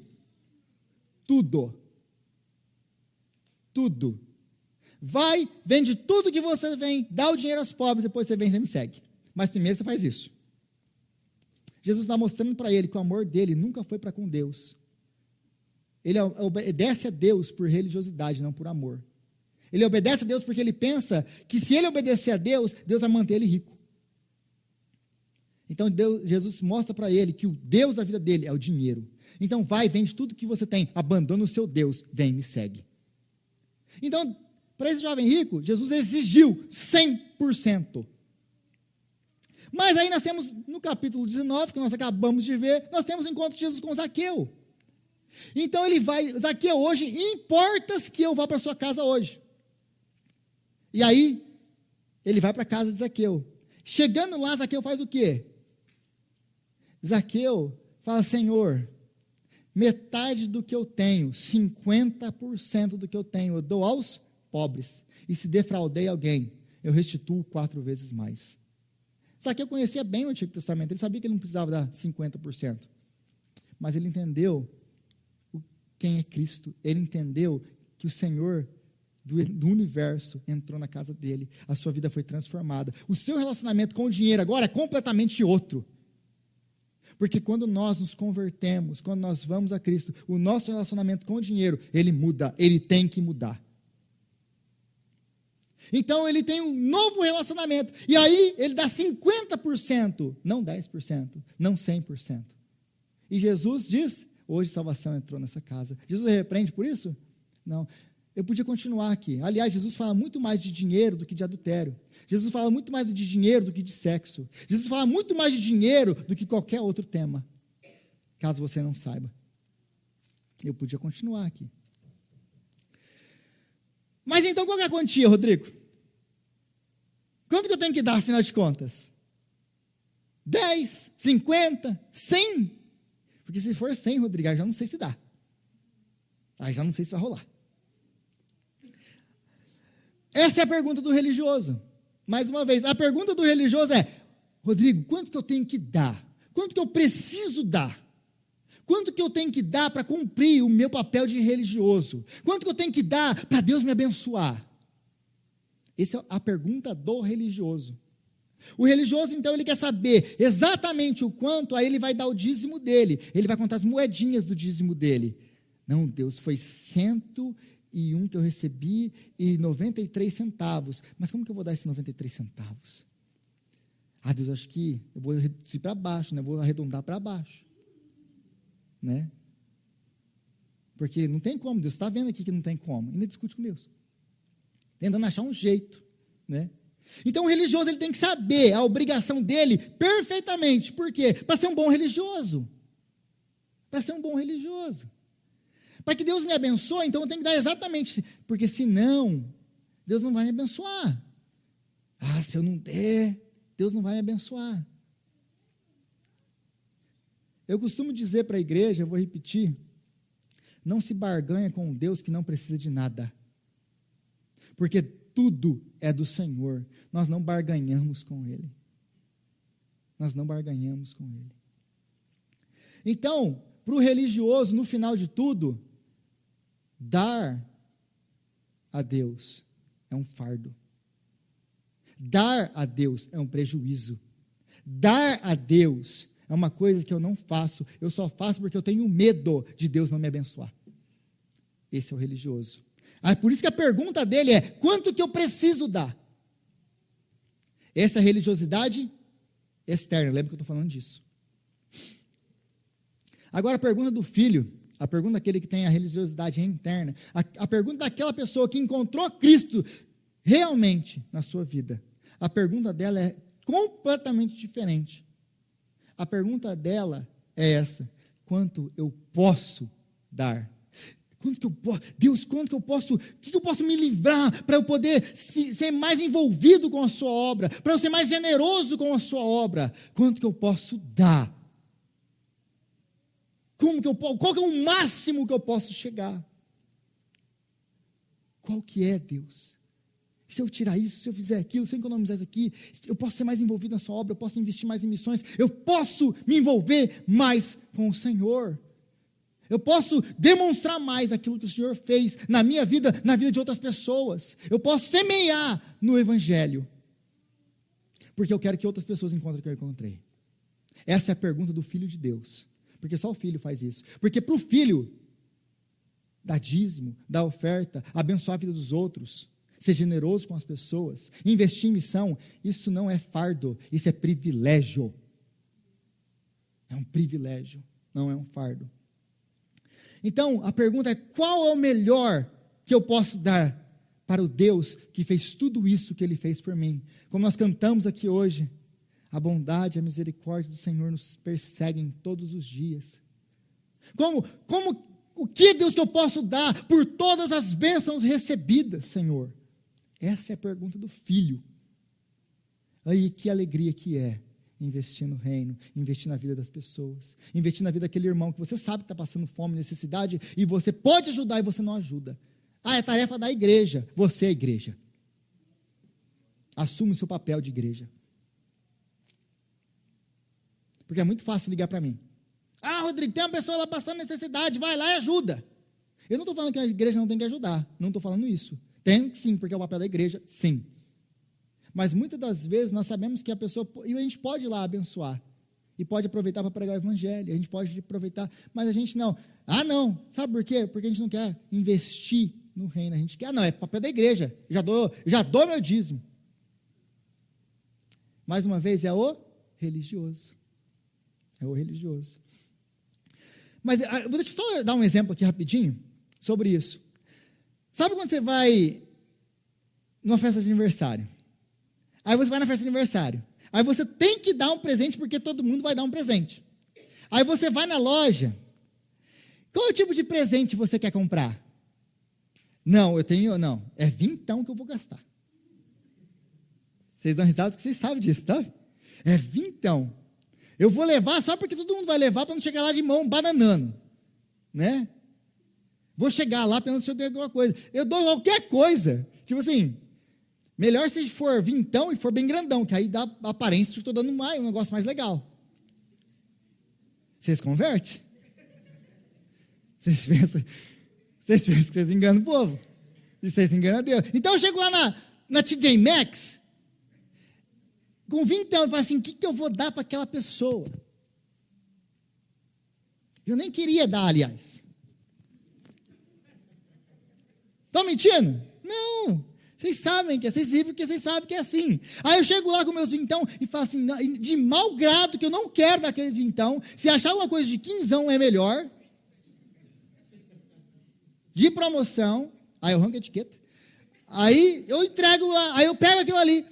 Tudo. Tudo. Vai, vende tudo que você tem, dá o dinheiro aos pobres, depois você vem e me segue. Mas primeiro você faz isso. Jesus está mostrando para ele que o amor dele nunca foi para com Deus. Ele obedece a Deus por religiosidade, não por amor. Ele obedece a Deus porque ele pensa que se ele obedecer a Deus, Deus vai manter ele rico. Então Jesus mostra para ele que o Deus da vida dele é o dinheiro. Então vai, vende tudo que você tem, abandona o seu Deus, vem e me segue. Então, para esse jovem rico, Jesus exigiu 100%. Mas aí nós temos, no capítulo 19, que nós acabamos de ver, nós temos o encontro de Jesus com Zaqueu. Então ele vai, Zaqueu, hoje, importas que eu vá para a sua casa hoje. E aí, ele vai para a casa de Zaqueu. Chegando lá, Zaqueu faz o quê? Zaqueu fala, Senhor, metade do que eu tenho, 50% do que eu tenho, eu dou aos pobres. E se defraudei alguém, eu restituo 4 vezes mais. Zaqueu conhecia bem o Antigo Testamento, ele sabia que ele não precisava dar 50%. Mas ele entendeu quem é Cristo, ele entendeu que o Senhor do universo entrou na casa dele, a sua vida foi transformada, o seu relacionamento com o dinheiro agora é completamente outro, porque quando nós nos convertemos, quando nós vamos a Cristo, o nosso relacionamento com o dinheiro, ele muda, ele tem que mudar. Então ele tem um novo relacionamento, e aí ele dá 50%, não 10%, não 100%, e Jesus diz, hoje salvação entrou nessa casa. Jesus repreende por isso? Não. Eu podia continuar aqui. Aliás, Jesus fala muito mais de dinheiro do que de adultério. Jesus fala muito mais de dinheiro do que de sexo. Jesus fala muito mais de dinheiro do que qualquer outro tema. Caso você não saiba. Eu podia continuar aqui. Mas então qual é a quantia, Rodrigo? Quanto que eu tenho que dar, afinal de contas? 10, 50, 100? Porque se for 100, Rodrigo, já não sei se dá. Aí já não sei se vai rolar. Essa é a pergunta do religioso. Mais uma vez, a pergunta do religioso é, Rodrigo, quanto que eu tenho que dar? Quanto que eu preciso dar? Quanto que eu tenho que dar para cumprir o meu papel de religioso? Quanto que eu tenho que dar para Deus me abençoar? Essa é a pergunta do religioso. O religioso, então, ele quer saber exatamente o quanto, aí ele vai dar o dízimo dele, ele vai contar as moedinhas do dízimo dele. Não, Deus, foi 101 que eu recebi e 93 centavos. Mas como que eu vou dar esses 93 centavos? Ah, Deus, acho que eu vou reduzir para baixo, né? Vou arredondar para baixo. Né? Porque não tem como, Deus está vendo aqui que não tem como. Ainda discute com Deus. Tentando achar um jeito, né? Então o religioso ele tem que saber a obrigação dele perfeitamente. Por quê? Para ser um bom religioso. Para ser um bom religioso. Para que Deus me abençoe, então eu tenho que dar exatamente. Porque senão, Deus não vai me abençoar. Ah, se eu não der, Deus não vai me abençoar. Eu costumo dizer para a igreja, eu vou repetir, não se barganha com um Deus que não precisa de nada. Porque tudo é do Senhor. Nós não barganhamos com Ele. Nós não barganhamos com Ele. Então, para o religioso, no final de tudo, dar a Deus é um fardo. Dar a Deus é um prejuízo. Dar a Deus é uma coisa que eu não faço. Eu só faço porque eu tenho medo de Deus não me abençoar. Esse é o religioso. Por isso que a pergunta dele é: quanto que eu preciso dar? Essa é a religiosidade externa. Lembra que eu estou falando disso. Agora a pergunta do filho, a pergunta daquele que tem a religiosidade interna, a pergunta daquela pessoa que encontrou Cristo realmente na sua vida. A pergunta dela é completamente diferente. A pergunta dela é essa: quanto eu posso dar? Quanto que eu posso, Deus, quanto que eu posso, o que eu posso me livrar para eu poder ser mais envolvido com a sua obra, para eu ser mais generoso com a sua obra? Quanto que eu posso dar? Qual que é o máximo que eu posso chegar? Qual que é, Deus? Se eu tirar isso, se eu fizer aquilo, se eu economizar isso aqui, eu posso ser mais envolvido na sua obra, eu posso investir mais em missões, eu posso me envolver mais com o Senhor. Eu posso demonstrar mais aquilo que o Senhor fez na minha vida, na vida de outras pessoas. Eu posso semear no Evangelho, porque eu quero que outras pessoas encontrem o que eu encontrei. Essa é a pergunta do Filho de Deus, porque só o Filho faz isso. Porque para o Filho, dar dízimo, dar oferta, abençoar a vida dos outros, ser generoso com as pessoas, investir em missão, isso não é fardo, isso é privilégio. É um privilégio, não é um fardo. Então, a pergunta é: qual é o melhor que eu posso dar para o Deus que fez tudo isso que Ele fez por mim? Como nós cantamos aqui hoje, a bondade e a misericórdia do Senhor nos perseguem todos os dias. O que, Deus, que eu posso dar por todas as bênçãos recebidas, Senhor? Essa é a pergunta do filho. Aí, que alegria que é investir no reino, investir na vida das pessoas, investir na vida daquele irmão que você sabe que está passando fome, necessidade, e você pode ajudar e você não ajuda. É tarefa da igreja. Você é a igreja. Assume o seu papel de igreja. Porque é muito fácil ligar para mim. Rodrigo, tem uma pessoa lá passando necessidade, vai lá e ajuda. Eu não estou falando que a igreja não tem que ajudar, não estou falando isso. Tem sim, porque é o papel da igreja, sim. Mas muitas das vezes nós sabemos que a pessoa, e a gente pode ir lá abençoar, e pode aproveitar para pregar o evangelho, a gente pode aproveitar, mas a gente não. Não, sabe por quê? Porque a gente não quer investir no reino, a gente quer, é papel da igreja, já dou meu dízimo. Mais uma vez, é o religioso. É o religioso. Mas deixa eu só dar um exemplo aqui rapidinho sobre isso. Sabe quando você vai numa festa de aniversário? Aí você vai na festa de aniversário. Aí você tem que dar um presente porque todo mundo vai dar um presente. Aí você vai na loja. Qual é o tipo de presente você quer comprar? Não. É vintão que eu vou gastar. Vocês dão risada porque vocês sabem disso, tá? É vintão. Eu vou levar só porque todo mundo vai levar para não chegar lá de mão bananando. Né? Vou chegar lá pensando se eu tenho alguma coisa. Eu dou qualquer coisa. Tipo assim, melhor se for vintão e for bem grandão, que aí dá a aparência de que estou dando um negócio mais legal. Vocês convertem? Vocês pensam que vocês enganam o povo? E vocês enganam a Deus. Então eu chego lá na TJ Maxx, com vintão, e falo assim: o que eu vou dar para aquela pessoa? Eu nem queria dar, aliás. Estão mentindo? Não. Vocês sabem que é sensível, porque vocês sabem que é assim. Aí eu chego lá com meus vintão e falo assim, de mau grado, que eu não quero daqueles vintão. Se achar uma coisa de quinzão é melhor. De promoção. Aí eu arranco a etiqueta. Aí eu entrego lá, aí eu pego aquilo ali.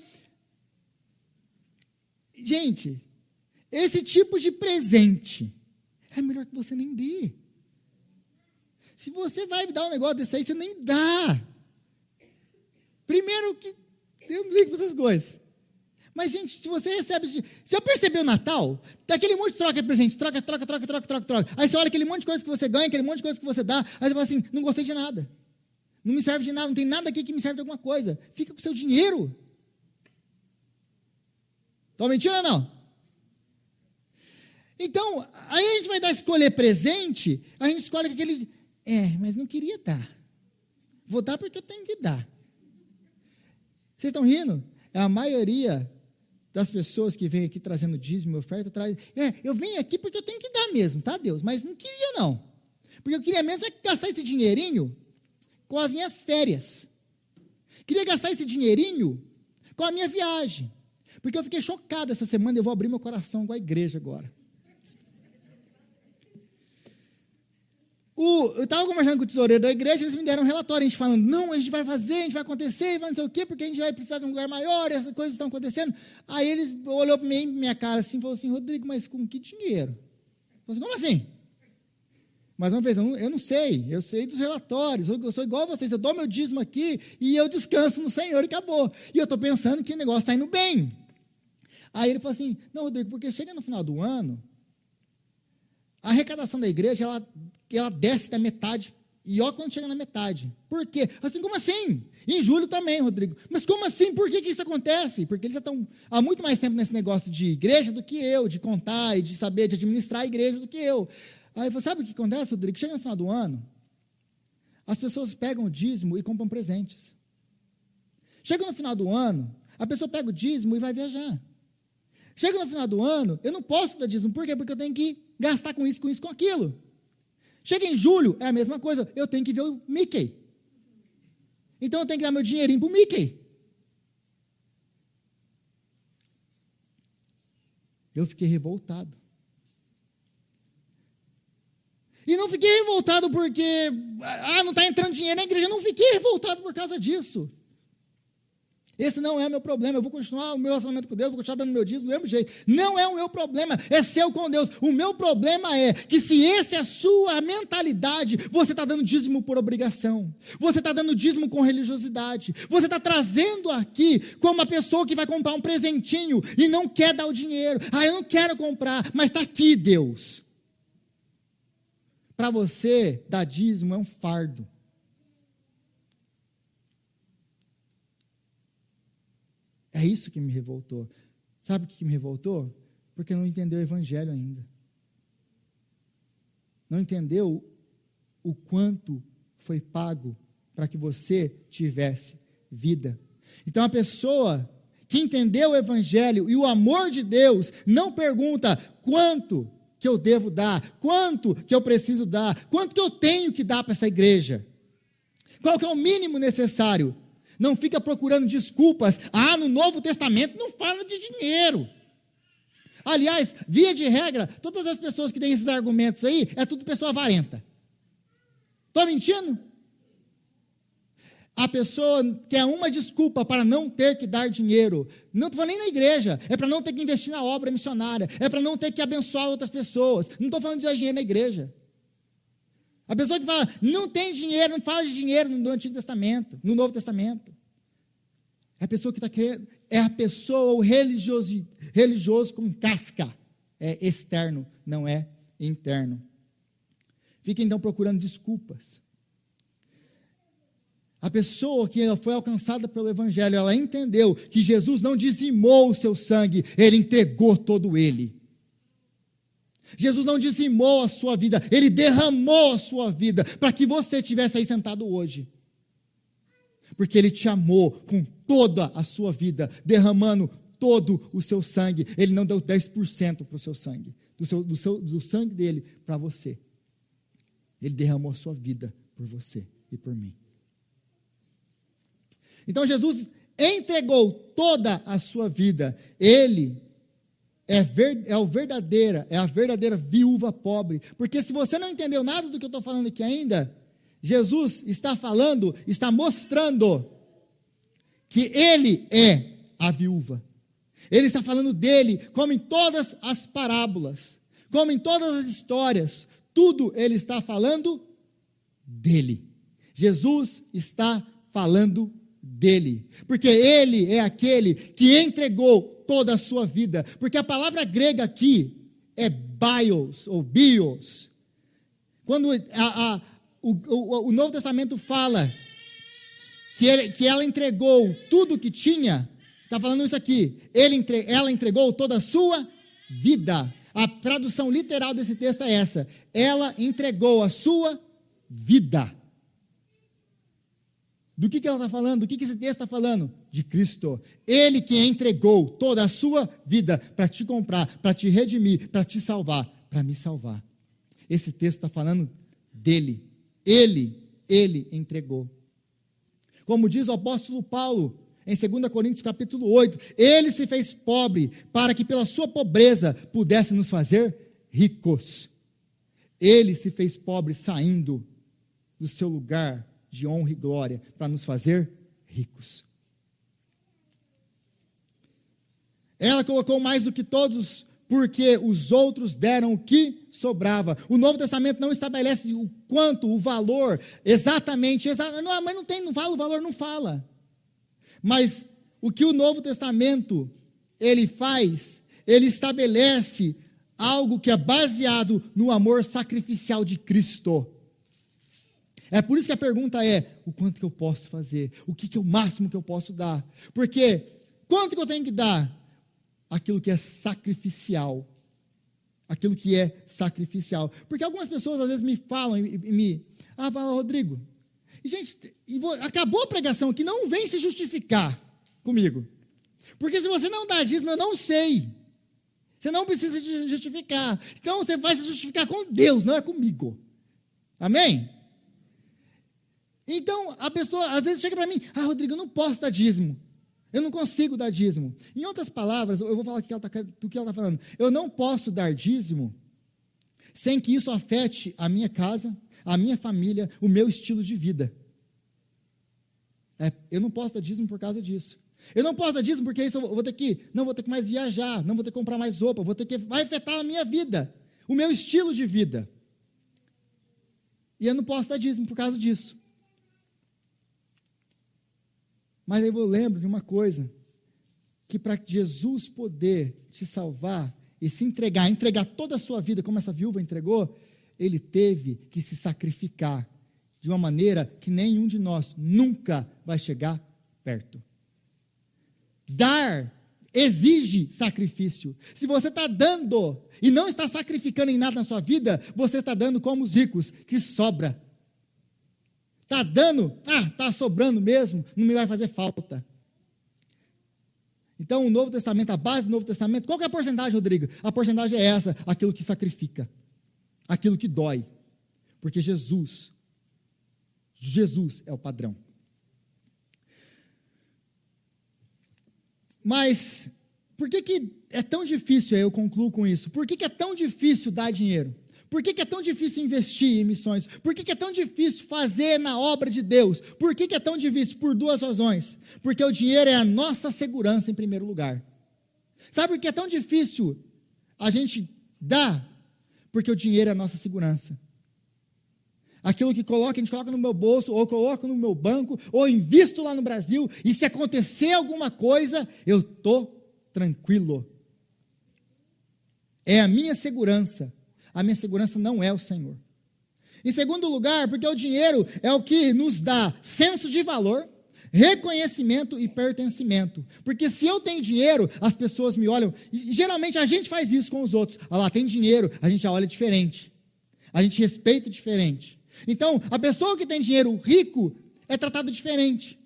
Gente, esse tipo de presente é melhor que você nem dê. Se você vai dar um negócio desse aí, você nem dá. Primeiro que eu não ligo para essas coisas. Mas, gente, se você recebe... Já percebeu o Natal? Daquele monte de troca de presente, troca. Aí você olha aquele monte de coisa que você ganha, aquele monte de coisa que você dá, aí você fala assim, não gostei de nada. Não me serve de nada, não tem nada aqui que me serve de alguma coisa. Fica com o seu dinheiro. Estou mentindo ou não? Então, aí a gente vai dar escolher presente, a gente escolhe aquele... mas não queria dar. Vou dar porque eu tenho que dar. Vocês estão rindo? A maioria das pessoas que vem aqui trazendo dízimo e oferta, eu venho aqui porque eu tenho que dar mesmo, tá, Deus? Mas não queria, não. Porque eu queria mesmo gastar esse dinheirinho com as minhas férias. Queria gastar esse dinheirinho com a minha viagem. Porque eu fiquei chocado essa semana, eu vou abrir meu coração com a igreja agora. Eu estava conversando com o tesoureiro da igreja, eles me deram um relatório, a gente falando, não, a gente vai fazer, a gente vai acontecer, vai não sei o quê, porque a gente vai precisar de um lugar maior, essas coisas estão acontecendo. Aí eles olhou para minha cara assim, falou assim, Rodrigo, mas com que dinheiro? Eu falei, como assim? Mais uma vez, eu não sei, eu sei dos relatórios, eu sou igual a vocês, eu dou meu dízimo aqui e eu descanso no Senhor e acabou. E eu estou pensando que o negócio está indo bem. Aí ele falou assim, não, Rodrigo, porque chega no final do ano, a arrecadação da igreja, ela desce da metade, e ó quando chega na metade. Por quê? Assim, como assim? Em julho também, Rodrigo. Mas como assim? Por que isso acontece? Porque eles já estão há muito mais tempo nesse negócio de igreja do que eu, de contar e de saber, de administrar a igreja do que eu. Aí você sabe o que acontece, Rodrigo? Chega no final do ano, as pessoas pegam o dízimo e compram presentes. Chega no final do ano, a pessoa pega o dízimo e vai viajar. Chega no final do ano, eu não posso dar dízimo. Por quê? Porque eu tenho que gastar com isso, com aquilo. Chega em julho, é a mesma coisa. Eu tenho que ver o Mickey. Então eu tenho que dar meu dinheirinho para o Mickey. Eu fiquei revoltado. E não fiquei revoltado porque, não está entrando dinheiro na igreja. Não fiquei revoltado por causa disso. Esse não é o meu problema, eu vou continuar o meu relacionamento com Deus, vou continuar dando meu dízimo do mesmo jeito. Não é o meu problema, é seu com Deus. O meu problema é que se essa é a sua mentalidade, você está dando dízimo por obrigação. Você está dando dízimo com religiosidade. Você está trazendo aqui como uma pessoa que vai comprar um presentinho e não quer dar o dinheiro. Eu não quero comprar, mas está aqui, Deus. Para você, dar dízimo é um fardo. É isso que me revoltou. Sabe o que me revoltou? Porque não entendeu o evangelho ainda. Não entendeu o quanto foi pago para que você tivesse vida. Então a pessoa que entendeu o evangelho e o amor de Deus não pergunta quanto que eu devo dar, quanto que eu preciso dar, quanto que eu tenho que dar para essa igreja. Qual que é o mínimo necessário? Não fica procurando desculpas. No Novo Testamento não fala de dinheiro. Aliás, via de regra, todas as pessoas que têm esses argumentos aí, é tudo pessoa avarenta. Estou mentindo? A pessoa quer uma desculpa para não ter que dar dinheiro. Não estou falando nem na igreja. É para não ter que investir na obra missionária. É para não ter que abençoar outras pessoas. Não estou falando de dar dinheiro na igreja. A pessoa que fala, não tem dinheiro, não fala de dinheiro no Antigo Testamento, no Novo Testamento. É a pessoa que está querendo, é a pessoa, o religioso com casca. É externo, não é interno. Fica então procurando desculpas. A pessoa que foi alcançada pelo Evangelho, ela entendeu que Jesus não dizimou o seu sangue, Ele entregou todo ele. Jesus não dizimou a sua vida, Ele derramou a sua vida, para que você estivesse aí sentado hoje. Porque Ele te amou com toda a sua vida, derramando todo o seu sangue. Ele não deu 10% para o seu sangue, do sangue dele para você. Ele derramou a sua vida por você e por mim. Então Jesus entregou toda a sua vida. Ele é a verdadeira viúva pobre. Porque se você não entendeu nada do que eu estou falando aqui ainda, Jesus está falando, está mostrando que Ele é a viúva. Ele está falando dele, como em todas as parábolas, como em todas as histórias, tudo Ele está falando dele. Jesus está falando dele, porque Ele é aquele que entregou toda a sua vida, porque a palavra grega aqui é bios, ou bios. Quando o Novo Testamento fala que ela entregou tudo o que tinha, está falando isso aqui, ela entregou toda a sua vida. A tradução literal desse texto é essa: ela entregou a sua vida. Do que ela está falando? Do que esse texto está falando? De Cristo. Ele que entregou toda a sua vida para te comprar, para te redimir, para te salvar, para me salvar. Esse texto está falando dele. Ele entregou. Como diz o apóstolo Paulo, em 2 Coríntios capítulo 8, ele se fez pobre para que pela sua pobreza pudesse nos fazer ricos. Ele se fez pobre saindo do seu lugar de honra e glória para nos fazer ricos. Ela colocou mais do que todos, porque os outros deram o que sobrava. O Novo Testamento não estabelece o quanto, o valor, exatamente, não, mas não fala o valor, não fala. Mas o que o Novo Testamento, ele faz, ele estabelece algo que é baseado no amor sacrificial de Cristo. É por isso que a pergunta é, o quanto que eu posso fazer? O que é o máximo que eu posso dar? Porque, quanto que eu tenho que dar? Aquilo que é sacrificial. Aquilo que é sacrificial. Porque algumas pessoas às vezes me falam, fala, Rodrigo, e gente, acabou a pregação aqui, não vem se justificar comigo. Porque se você não dá dízimo, eu não sei. Você não precisa se justificar. Então você vai se justificar com Deus, não é comigo. Amém? Então, a pessoa às vezes chega para mim, Rodrigo, eu não posso dar dízimo. Eu não consigo dar dízimo. Em outras palavras, eu vou falar do que ela está falando. Eu não posso dar dízimo sem que isso afete a minha casa, a minha família, o meu estilo de vida. Eu não posso dar dízimo por causa disso. Eu não posso dar dízimo porque isso eu vou ter que mais viajar, não vou ter que comprar mais roupa, vai afetar a minha vida, o meu estilo de vida. E eu não posso dar dízimo por causa disso. Mas aí eu lembro de uma coisa, que para Jesus poder te salvar e se entregar toda a sua vida, como essa viúva entregou, ele teve que se sacrificar de uma maneira que nenhum de nós nunca vai chegar perto. Dar exige sacrifício. Se você está dando e não está sacrificando em nada na sua vida, você está dando como os ricos, que sobra. Está dando, está sobrando mesmo, não me vai fazer falta. Então, o Novo Testamento, a base do Novo Testamento, qual que é a porcentagem, Rodrigo? A porcentagem é essa, aquilo que sacrifica, aquilo que dói. Porque Jesus é o padrão. Mas, por que é tão difícil, eu concluo com isso, por que é tão difícil dar dinheiro? Por que é tão difícil investir em missões? Por que é tão difícil fazer na obra de Deus? Por que é tão difícil? Por duas razões. Porque o dinheiro é a nossa segurança em primeiro lugar. Sabe por que é tão difícil a gente dar? Porque o dinheiro é a nossa segurança. Aquilo que a gente coloca no meu bolso, ou coloco no meu banco, ou invisto lá no Brasil, e se acontecer alguma coisa, eu estou tranquilo. É a minha segurança. A minha segurança não é o Senhor. Em segundo lugar, porque o dinheiro é o que nos dá senso de valor, reconhecimento e pertencimento. Porque se eu tenho dinheiro, as pessoas me olham, e geralmente a gente faz isso com os outros. Lá, tem dinheiro, a gente já olha diferente. A gente respeita diferente. Então, a pessoa que tem dinheiro rico é tratada diferente.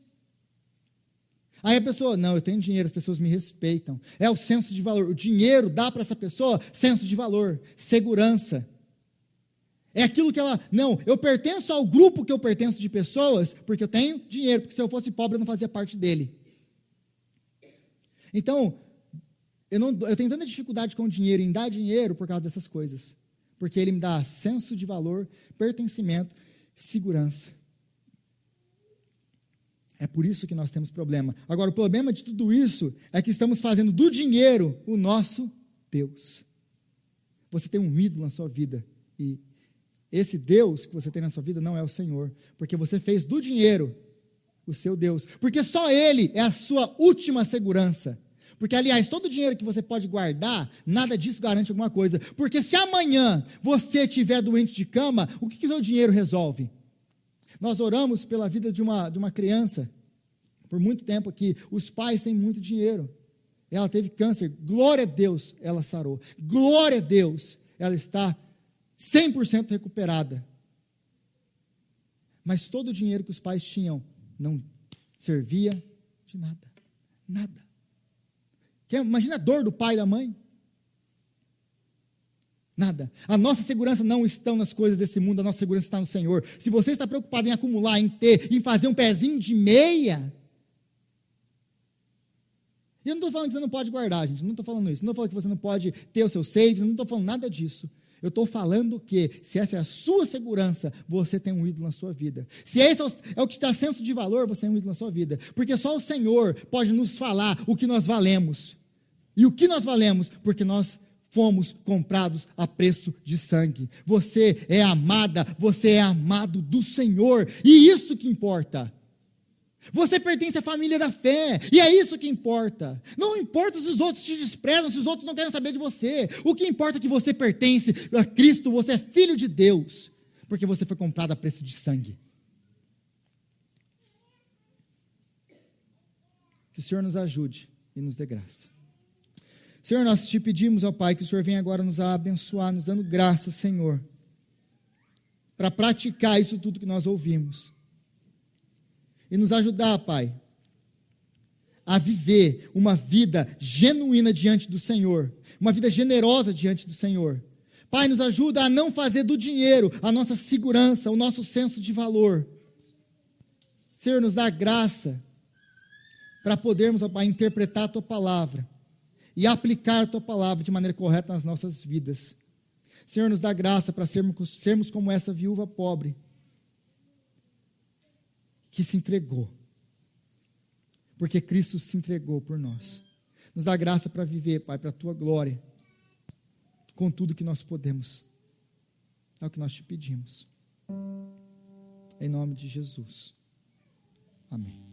Aí a pessoa, não, eu tenho dinheiro, as pessoas me respeitam. É o senso de valor. O dinheiro dá para essa pessoa senso de valor, segurança. É aquilo que ela, não, eu pertenço ao grupo que eu pertenço de pessoas, porque eu tenho dinheiro, porque se eu fosse pobre eu não fazia parte dele. Então, eu tenho tanta dificuldade com o dinheiro, em dar dinheiro por causa dessas coisas. Porque ele me dá senso de valor, pertencimento, segurança. É por isso que nós temos problema. Agora, o problema de tudo isso é que estamos fazendo do dinheiro o nosso Deus. Você tem um ídolo na sua vida. E esse Deus que você tem na sua vida não é o Senhor. Porque você fez do dinheiro o seu Deus. Porque só Ele é a sua última segurança. Porque, aliás, todo o dinheiro que você pode guardar, nada disso garante alguma coisa. Porque se amanhã você estiver doente de cama, o que o seu dinheiro resolve? Nós oramos pela vida de uma criança, por muito tempo aqui. Os pais têm muito dinheiro. Ela teve câncer, glória a Deus, ela sarou. Glória a Deus, ela está 100% recuperada. Mas todo o dinheiro que os pais tinham não servia de nada. Nada. Imagina a dor do pai e da mãe. Nada. A nossa segurança não está nas coisas desse mundo, a nossa segurança está no Senhor. Se você está preocupado em acumular, em ter, em fazer um pezinho de meia... E eu não estou falando que você não pode guardar, gente, não estou falando isso. Não estou falando que você não pode ter o seu save, não estou falando nada disso. Eu estou falando que, se essa é a sua segurança, você tem um ídolo na sua vida. Se esse é o que dá senso de valor, você tem um ídolo na sua vida. Porque só o Senhor pode nos falar o que nós valemos. E o que nós valemos? Porque nós fomos comprados a preço de sangue. Você é amada, você é amado do Senhor. E isso que importa. Você pertence à família da fé, e é isso que importa. Não importa se os outros te desprezam, se os outros não querem saber de você. O que importa é que você pertence a Cristo, você é filho de Deus, porque você foi comprado a preço de sangue. Que o Senhor nos ajude e nos dê graça. Senhor, nós te pedimos, ó Pai, que o Senhor venha agora nos abençoar, nos dando graça, Senhor, para praticar isso tudo que nós ouvimos. E nos ajudar, Pai, a viver uma vida genuína diante do Senhor, uma vida generosa diante do Senhor. Pai, nos ajuda a não fazer do dinheiro a nossa segurança, o nosso senso de valor. Senhor, nos dá graça para podermos, ó Pai, interpretar a Tua palavra e aplicar a Tua palavra de maneira correta nas nossas vidas. Senhor, nos dá graça para sermos como essa viúva pobre, que se entregou, porque Cristo se entregou por nós. Nos dá graça para viver, Pai, para a Tua glória, com tudo que nós podemos. É o que nós te pedimos. Em nome de Jesus. Amém.